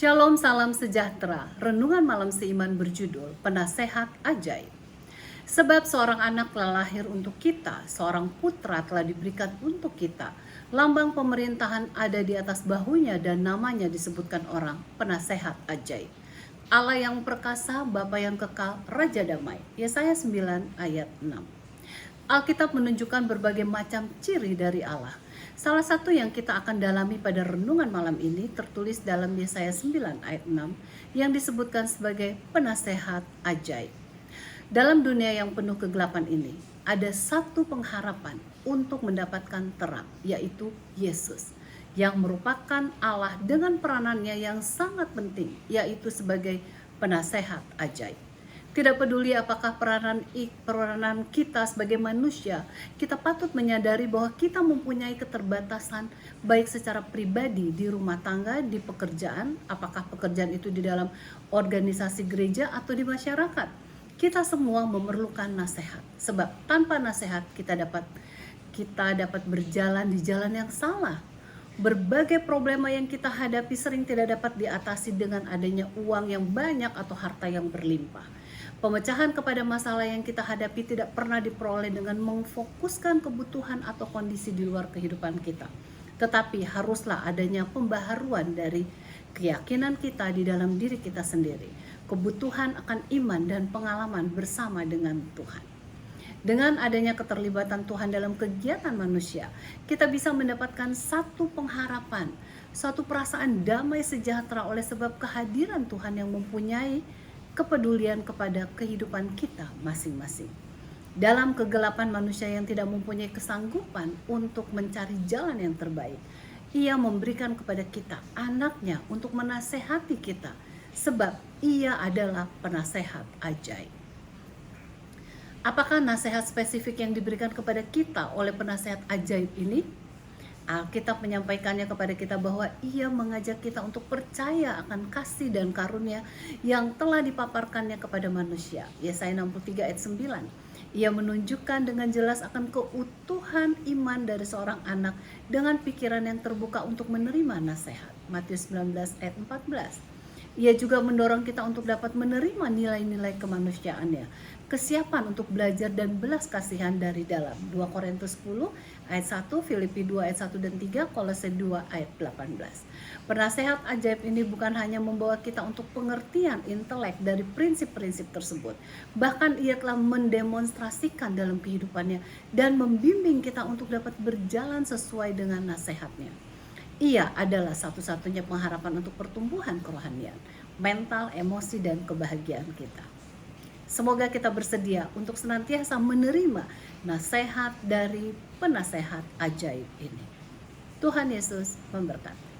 Shalom, salam sejahtera. Renungan malam seiman berjudul Penasehat Ajaib. Sebab seorang anak telah lahir untuk kita, seorang putra telah diberikan untuk kita. Lambang pemerintahan ada di atas bahunya dan namanya disebutkan orang Penasehat Ajaib. Allah yang perkasa, Bapa yang kekal, Raja damai. Yesaya 9 ayat 6. Alkitab menunjukkan berbagai macam ciri dari Allah. Salah satu yang kita akan dalami pada renungan malam ini tertulis dalam Yesaya 9 ayat 6 yang disebutkan sebagai penasehat ajaib. Dalam dunia yang penuh kegelapan ini, ada satu pengharapan untuk mendapatkan terang, yaitu Yesus, yang merupakan Allah dengan peranannya yang sangat penting, yaitu sebagai penasehat ajaib. Tidak peduli apakah peranan kita sebagai manusia, kita patut menyadari bahwa kita mempunyai keterbatasan baik secara pribadi di rumah tangga, di pekerjaan, apakah pekerjaan itu di dalam organisasi gereja atau di masyarakat. Kita semua memerlukan nasihat, sebab tanpa nasihat kita dapat berjalan di jalan yang salah. Berbagai problema yang kita hadapi sering tidak dapat diatasi dengan adanya uang yang banyak atau harta yang berlimpah. Pemecahan kepada masalah yang kita hadapi tidak pernah diperoleh dengan memfokuskan kebutuhan atau kondisi di luar kehidupan kita. Tetapi haruslah adanya pembaharuan dari keyakinan kita di dalam diri kita sendiri. Kebutuhan akan iman dan pengalaman bersama dengan Tuhan. Dengan adanya keterlibatan Tuhan dalam kegiatan manusia, kita bisa mendapatkan satu pengharapan, suatu perasaan damai sejahtera oleh sebab kehadiran Tuhan yang mempunyai kepedulian kepada kehidupan kita masing-masing. Dalam kegelapan manusia yang tidak mempunyai kesanggupan untuk mencari jalan yang terbaik, Ia memberikan kepada kita anaknya untuk menasehati kita, sebab Ia adalah penasehat ajaib. Apakah nasihat spesifik yang diberikan kepada kita oleh penasehat ajaib ini? Alkitab menyampaikannya kepada kita bahwa Ia mengajak kita untuk percaya akan kasih dan karunia yang telah dipaparkannya kepada manusia. Yesaya 63 ayat 9. Ia menunjukkan dengan jelas akan keutuhan iman dari seorang anak dengan pikiran yang terbuka untuk menerima nasihat. Matius 19 ayat 14. Ia juga mendorong kita untuk dapat menerima nilai-nilai kemanusiaannya, kesiapan untuk belajar dan belas kasihan dari dalam. 2 Korintus 10 ayat 1, Filipi 2 ayat 1 dan 3, Kolose 2 ayat 18. Penasehat ajaib ini bukan hanya membawa kita untuk pengertian intelek dari prinsip-prinsip tersebut. Bahkan ia telah mendemonstrasikan dalam kehidupannya dan membimbing kita untuk dapat berjalan sesuai dengan nasihatnya. Ia adalah satu-satunya pengharapan untuk pertumbuhan kerohanian, mental, emosi, dan kebahagiaan kita. Semoga kita bersedia untuk senantiasa menerima nasihat dari penasehat ajaib ini. Tuhan Yesus memberkati.